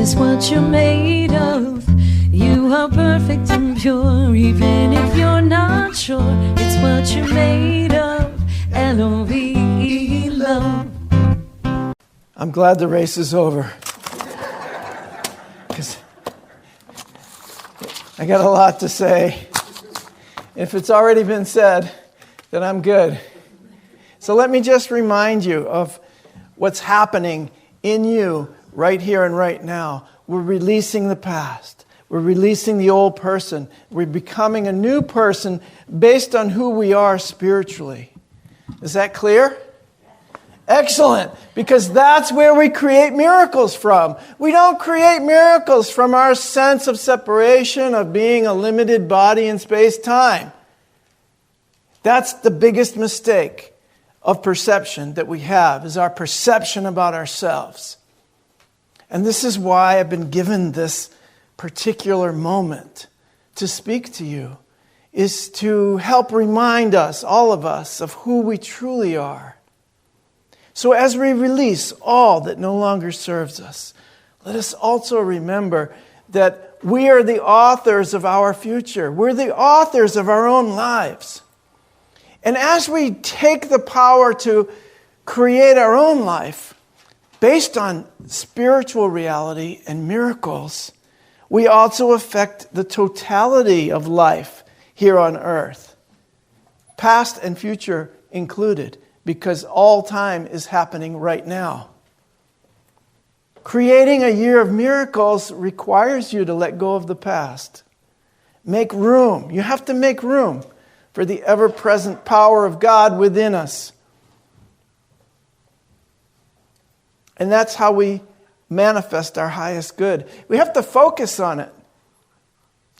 is what you're made of. You are perfect and pure, even if you're not sure. It's what you're made of. L-O-V-E, love. I'm glad the race is over. Because I got a lot to say. If it's already been said, then I'm good. So let me just remind you of what's happening in you right here and right now. We're releasing the past. We're releasing the old person. We're becoming a new person based on who we are spiritually. Is that clear? Excellent, because that's where we create miracles from. We don't create miracles from our sense of separation, of being a limited body in space-time. That's the biggest mistake of perception that we have, is our perception about ourselves. And this is why I've been given this particular moment to speak to you, is to help remind us, all of us, of who we truly are. So as we release all that no longer serves us, let us also remember that we are the authors of our future. We're the authors of our own lives. And as we take the power to create our own life based on spiritual reality and miracles, we also affect the totality of life here on earth, past and future included, because all time is happening right now. Creating a year of miracles requires you to let go of the past. Make room. You have to make room for the ever-present power of God within us. And that's how we manifest our highest good. We have to focus on it.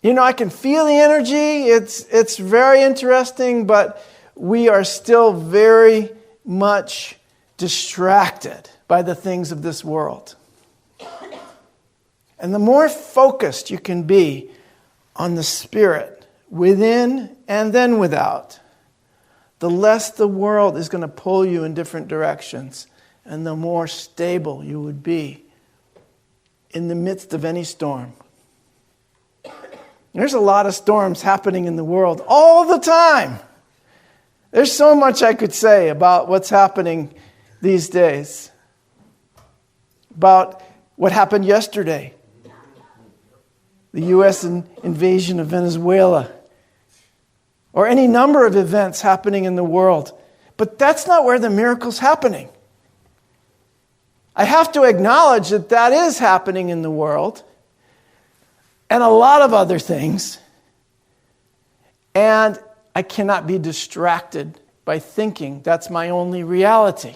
You know, I can feel the energy. It's very interesting, but we are still very much distracted by the things of this world. And the more focused you can be on the Spirit within and then without, the less the world is going to pull you in different directions, and the more stable you would be in the midst of any storm. There's a lot of storms happening in the world all the time. There's so much I could say about what's happening these days. About what happened yesterday. The U.S. invasion of Venezuela. Or any number of events happening in the world. But that's not where the miracle's happening. I have to acknowledge that that is happening in the world. And a lot of other things. And I cannot be distracted by thinking that's my only reality.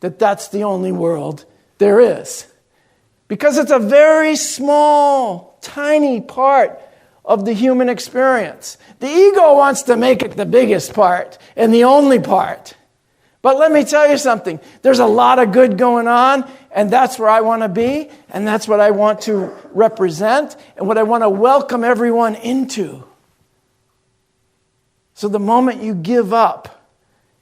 That that's the only world there is. Because it's a very small, tiny part of the human experience. The ego wants to make it the biggest part and the only part. But let me tell you something. There's a lot of good going on, and that's where I want to be, and that's what I want to represent, and what I want to welcome everyone into. So the moment you give up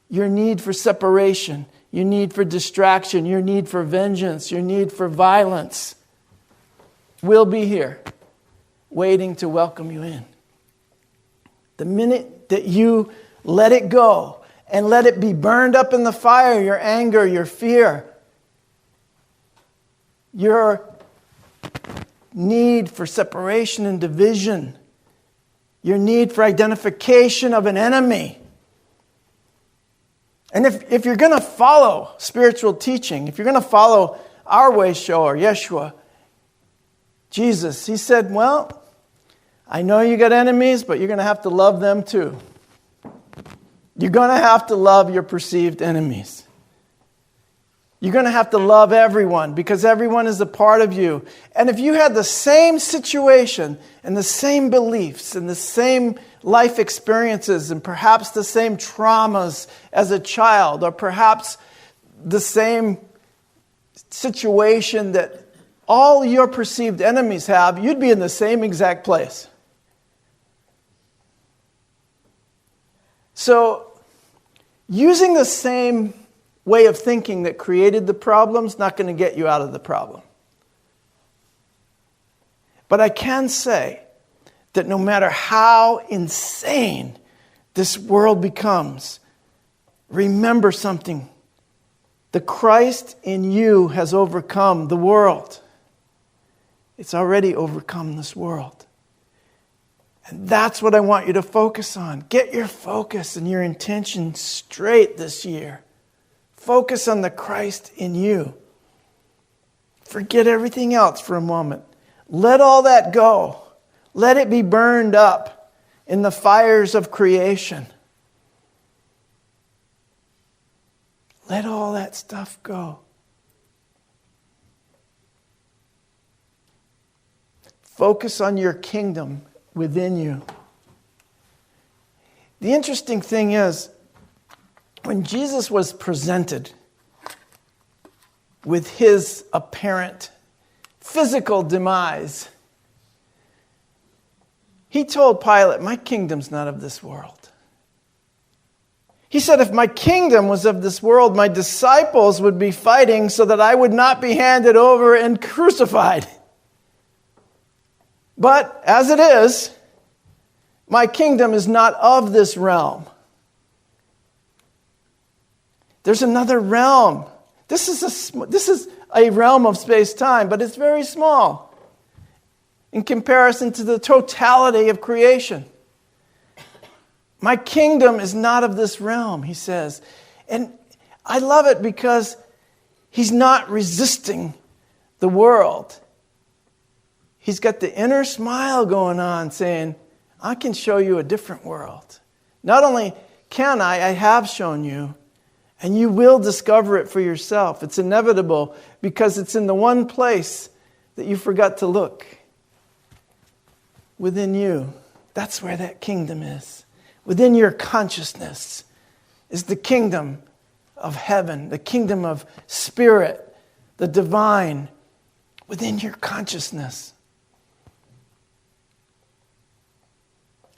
your need for separation, your need for distraction, your need for vengeance, your need for violence, we'll be here waiting to welcome you in. The minute that you let it go and let it be burned up in the fire, your anger, your fear, your need for separation and division, your need for identification of an enemy. And if you're going to follow spiritual teaching, if you're going to follow our way show or Yeshua, Jesus, he said, well, I know you got enemies, but you're going to have to love them too. You're going to have to love your perceived enemies. You're going to have to love everyone because everyone is a part of you. And if you had the same situation and the same beliefs and the same life experiences and perhaps the same traumas as a child or perhaps the same situation that all your perceived enemies have, you'd be in the same exact place. So, using the same way of thinking that created the problem is not going to get you out of the problem. But I can say that no matter how insane this world becomes, remember something. The Christ in you has overcome the world. It's already overcome this world. And that's what I want you to focus on. Get your focus and your intention straight this year. Focus on the Christ in you. Forget everything else for a moment. Let all that go. Let it be burned up in the fires of creation. Let all that stuff go. Focus on your kingdom within you. The interesting thing is, when Jesus was presented with his apparent physical demise, he told Pilate, my kingdom's not of this world. He said, if my kingdom was of this world, my disciples would be fighting so that I would not be handed over and crucified. But as it is, my kingdom is not of this realm. There's another realm. This is a realm of space-time, but it's very small in comparison to the totality of creation. My kingdom is not of this realm, he says. And I love it because he's not resisting the world. He's got the inner smile going on saying, I can show you a different world. Not only can I have shown you, and you will discover it for yourself. It's inevitable because it's in the one place that you forgot to look. Within you. That's where that kingdom is. Within your consciousness is the kingdom of heaven, the kingdom of spirit, the divine, within your consciousness.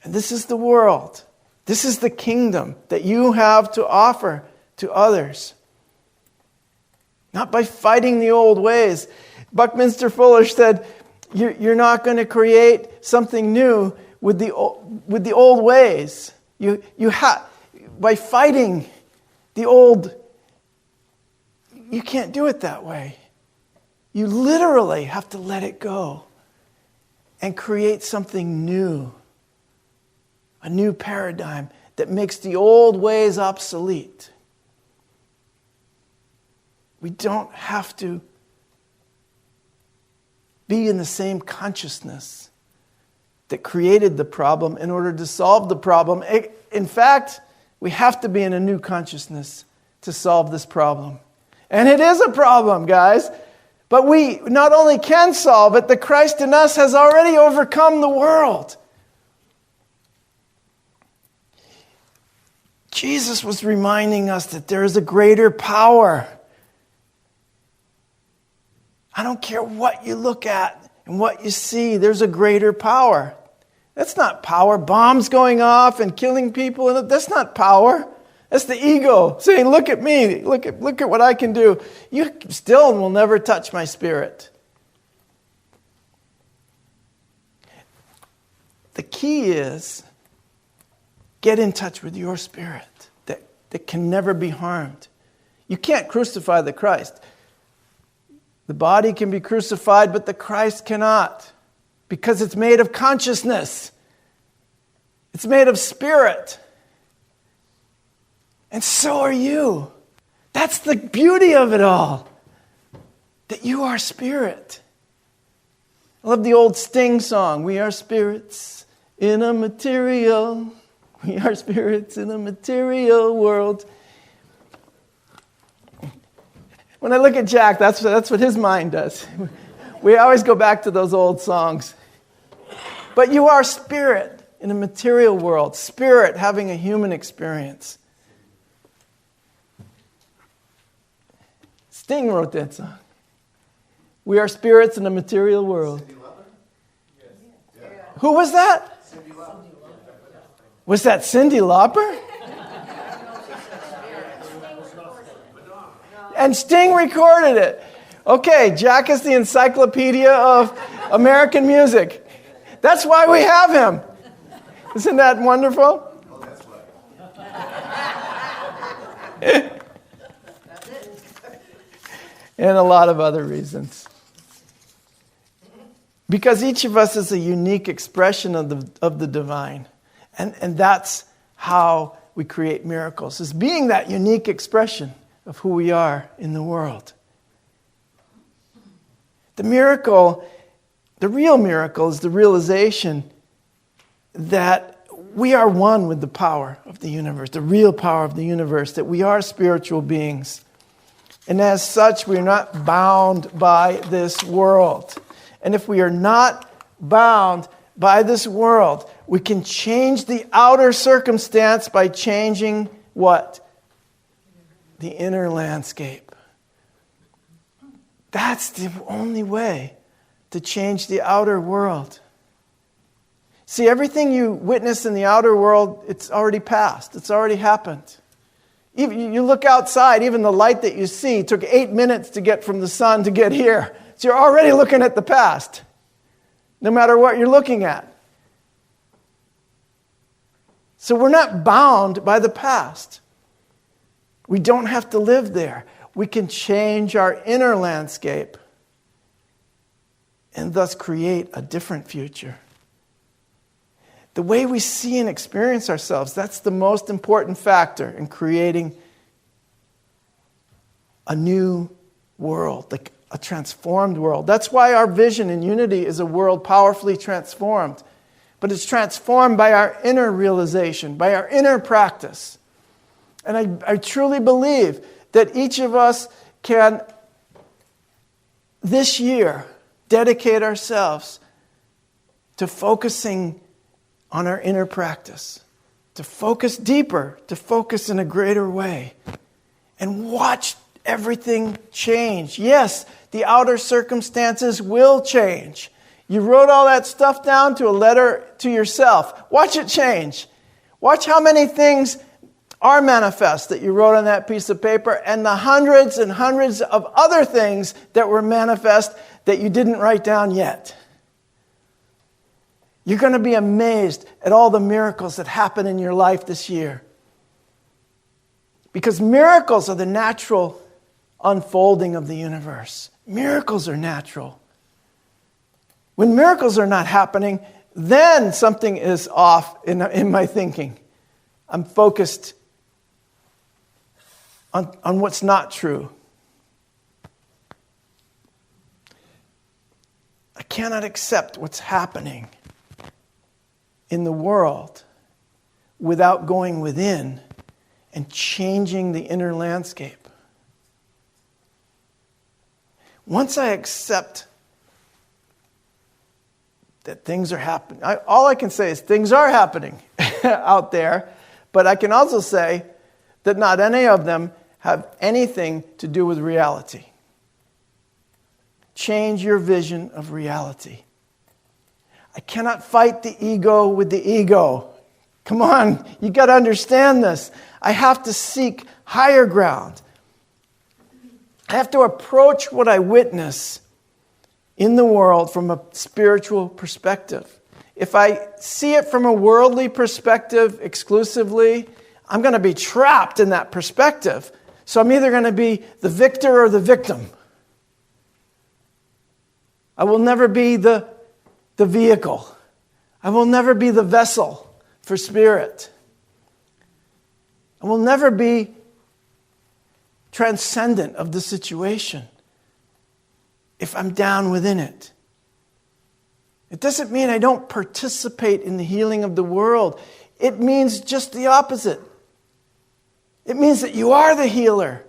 And this is the world. This is the kingdom that you have to offer to others. Not by fighting the old ways. Buckminster Fuller said, you're not going to create something new with the old ways. By fighting the old, you can't do it that way. You literally have to let it go and create something new. A new paradigm that makes the old ways obsolete. We don't have to be in the same consciousness that created the problem in order to solve the problem. In fact, we have to be in a new consciousness to solve this problem. And it is a problem, guys. But we not only can solve it, the Christ in us has already overcome the world. Jesus was reminding us that there is a greater power. I don't care what you look at and what you see, there's a greater power. That's not power. Bombs going off and killing people, that's not power. That's the ego saying, look at me, look at what I can do. You still will never touch my spirit. The key is get in touch with your spirit that can never be harmed. You can't crucify the Christ. The body can be crucified, but the Christ cannot. Because it's made of consciousness. It's made of spirit. And so are you. That's the beauty of it all. That you are spirit. I love the old Sting song. We are spirits in a material. We are spirits in a material world. When I look at Jack, that's what his mind does. We always go back to those old songs. But you are spirit in a material world. Spirit having a human experience. Sting wrote that song. We are spirits in a material world. Who was that? Was that Cyndi Lauper? And Sting recorded it. Okay, Jack is the encyclopedia of American music. That's why we have him. Isn't that wonderful? Oh, that's right. And a lot of other reasons. Because each of us is a unique expression of the divine. And that's how we create miracles, is being that unique expression of who we are in the world. The miracle, the real miracle, is the realization that we are one with the power of the universe, the real power of the universe, that we are spiritual beings. And as such, we are not bound by this world. And if we are not bound by this world, we can change the outer circumstance by changing what? The inner landscape. That's the only way to change the outer world. See, everything you witness in the outer world, it's already passed. It's already happened. Even, you look outside, even the light that you see took 8 minutes to get from the sun to get here. So you're already looking at the past, no matter what you're looking at. So we're not bound by the past. We don't have to live there. We can change our inner landscape and thus create a different future. The way we see and experience ourselves, that's the most important factor in creating a new world, like a transformed world. That's why our vision in Unity is a world powerfully transformed. But it's transformed by our inner realization, by our inner practice. And I truly believe that each of us can, this year, dedicate ourselves to focusing on our inner practice, to focus deeper, to focus in a greater way, and watch everything change. Yes, the outer circumstances will change. You wrote all that stuff down to a letter to yourself. Watch it change. Watch how many things are manifest that you wrote on that piece of paper, and the hundreds and hundreds of other things that were manifest that you didn't write down yet. You're going to be amazed at all the miracles that happen in your life this year. Because miracles are the natural unfolding of the universe. Miracles are natural. When miracles are not happening, then something is off in my thinking. I'm focused on what's not true. I cannot accept what's happening in the world without going within and changing the inner landscape. Once I accept that things are happening, all I can say is things are happening out there, but I can also say that not any of them have anything to do with reality. Change your vision of reality. I cannot fight the ego with the ego. Come on, you got to understand this. I have to seek higher ground. I have to approach what I witness in the world from a spiritual perspective. If I see it from a worldly perspective exclusively, I'm going to be trapped in that perspective. So I'm either going to be the victor or the victim. I will never be the vehicle. I will never be the vessel for spirit. I will never be transcendent of the situation if I'm down within it. It doesn't mean I don't participate in the healing of the world. It means just the opposite. It means that you are the healer.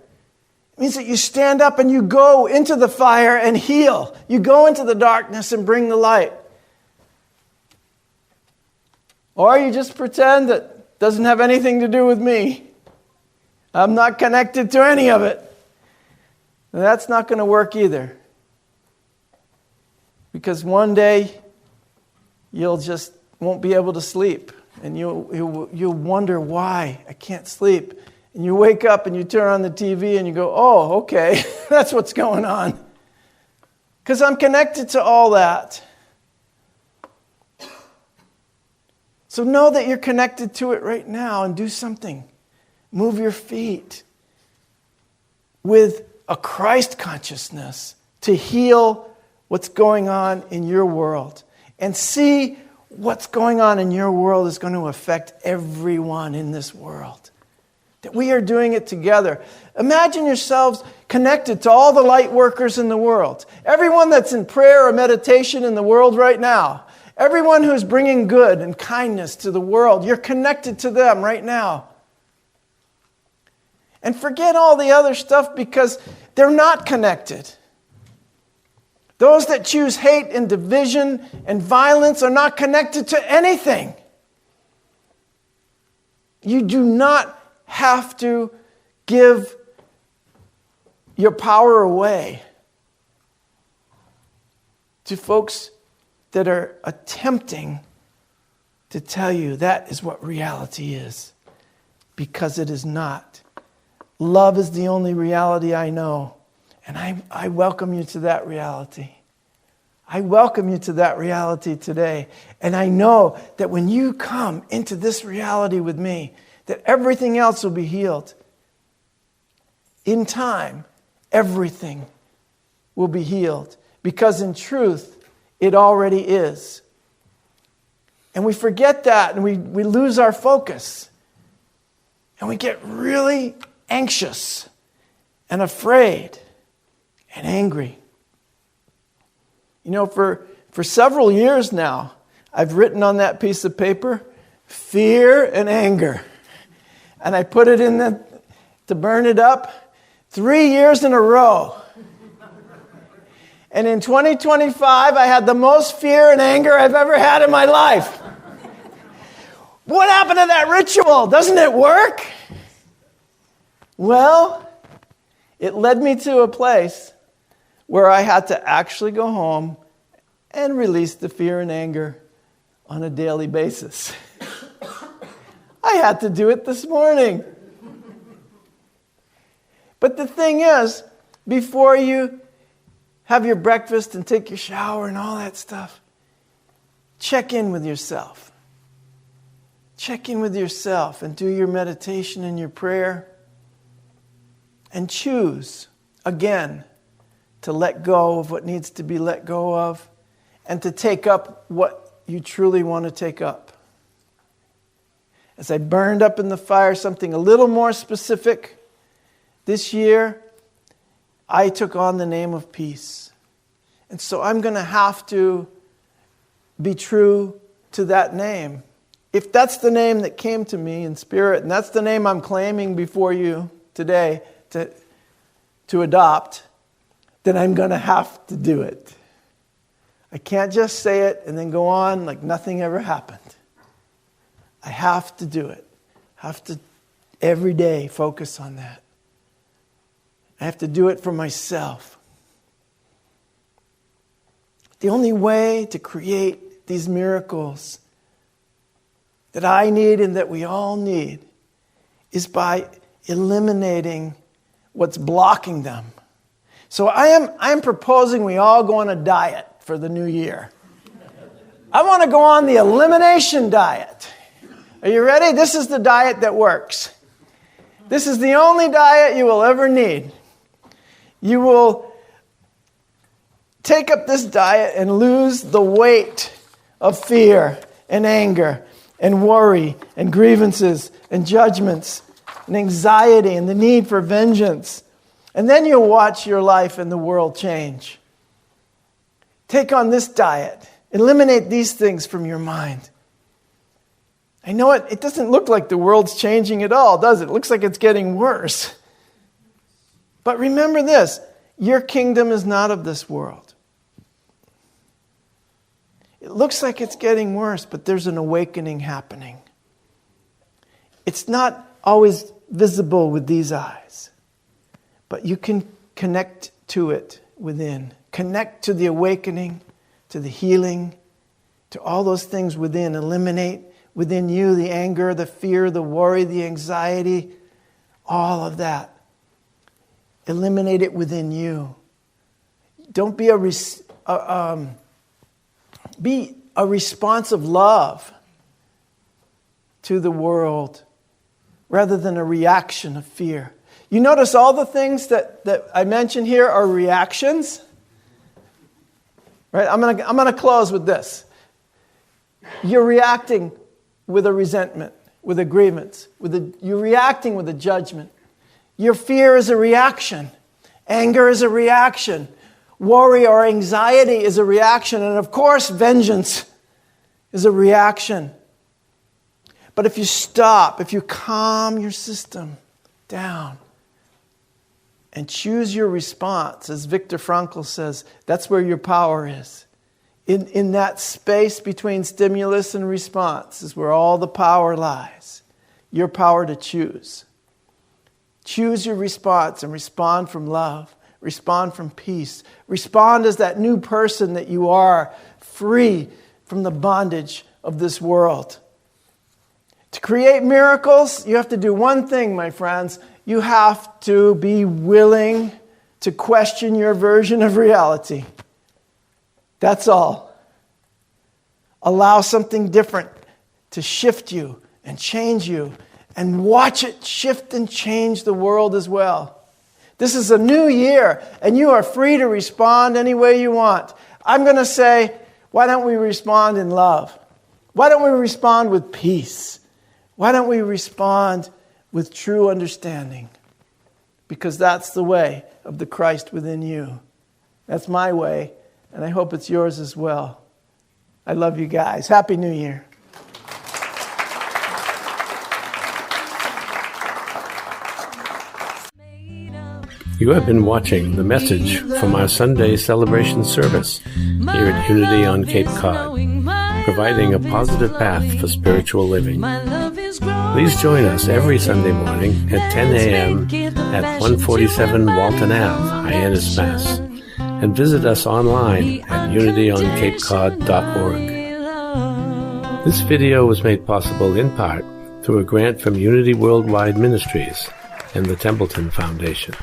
It means that you stand up and you go into the fire and heal. You go into the darkness and bring the light. Or you just pretend that it doesn't have anything to do with me. I'm not connected to any of it. And that's not going to work either. Because one day, you'll just won't be able to sleep. And you'll wonder why I can't sleep. And you wake up and you turn on the TV and you go, oh, okay, that's what's going on. Because I'm connected to all that. So know that you're connected to it right now and do something. Move your feet with a Christ consciousness to heal what's going on in your world. And see what's going on in your world is going to affect everyone in this world. That we are doing it together. Imagine yourselves connected to all the light workers in the world. Everyone that's in prayer or meditation in the world right now. Everyone who's bringing good and kindness to the world. You're connected to them right now. And forget all the other stuff because they're not connected. Those that choose hate and division and violence are not connected to anything. You do not have to give your power away to folks that are attempting to tell you that is what reality is, because it is not. Love is the only reality I know, and I welcome you to that reality. I welcome you to that reality today, and I know that when you come into this reality with me, that everything else will be healed. In time, everything will be healed, because in truth, it already is. And we forget that, and we lose our focus. And we get really anxious and afraid and angry. You know, for several years now, I've written on that piece of paper, fear and anger. And I put it in to burn it up 3 years in a row. And in 2025, I had the most fear and anger I've ever had in my life. What happened to that ritual? Doesn't it work? Well, it led me to a place where I had to actually go home and release the fear and anger on a daily basis. I had to do it this morning. But the thing is, before you have your breakfast and take your shower and all that stuff, check in with yourself. Check in with yourself and do your meditation and your prayer. And choose, again, to let go of what needs to be let go of and to take up what you truly want to take up. As I burned up in the fire something a little more specific, this year, I took on the name of peace. And so I'm going to have to be true to that name. If that's the name that came to me in spirit, and that's the name I'm claiming before you today to adopt, then I'm going to have to do it. I can't just say it and then go on like nothing ever happened. I have to do it. I have to every day focus on that. I have to do it for myself. The only way to create these miracles that I need and that we all need is by eliminating what's blocking them. So I am proposing we all go on a diet for the new year. I want to go on the elimination diet. Are you ready? This is the diet that works. This is the only diet you will ever need. You will take up this diet and lose the weight of fear and anger and worry and grievances and judgments and anxiety and the need for vengeance. And then you'll watch your life and the world change. Take on this diet. Eliminate these things from your mind. I know it doesn't look like the world's changing at all, does it? It looks like it's getting worse. But remember this, your kingdom is not of this world. It looks like it's getting worse, but there's an awakening happening. It's not always visible with these eyes, but you can connect to it within. Connect to the awakening, to the healing, to all those things within. Eliminate within you the anger, the fear, the worry, the anxiety, all of that. Eliminate it within you. Don't be be a response of love to the world rather than a reaction of fear. You notice all the things that I mentioned here are reactions? Right? I'm gonna close with this. You're reacting with a resentment, with a grievance, you're reacting with a judgment. Your fear is a reaction. Anger is a reaction. Worry or anxiety is a reaction. And of course, vengeance is a reaction. But if you stop, if you calm your system down and choose your response, as Viktor Frankl says, that's where your power is. In that space between stimulus and response is where all the power lies. Your power to choose. Choose your response and respond from love. Respond from peace. Respond as that new person that you are, free from the bondage of this world. To create miracles, you have to do one thing, my friends. You have to be willing to question your version of reality. That's all. Allow something different to shift you and change you, and watch it shift and change the world as well. This is a new year, and you are free to respond any way you want. I'm going to say, why don't we respond in love? Why don't we respond with peace? Why don't we respond with true understanding? Because that's the way of the Christ within you. That's my way, and I hope it's yours as well. I love you guys. Happy New Year. You have been watching the message from our Sunday celebration service here at Unity on Cape Cod, providing a positive path for spiritual living. Please join us every Sunday morning at 10 a.m. at 147 Walton Ave, Hyannis, Mass. And visit us online at unityoncapecod.org. This video was made possible in part through a grant from Unity Worldwide Ministries and the Templeton Foundation.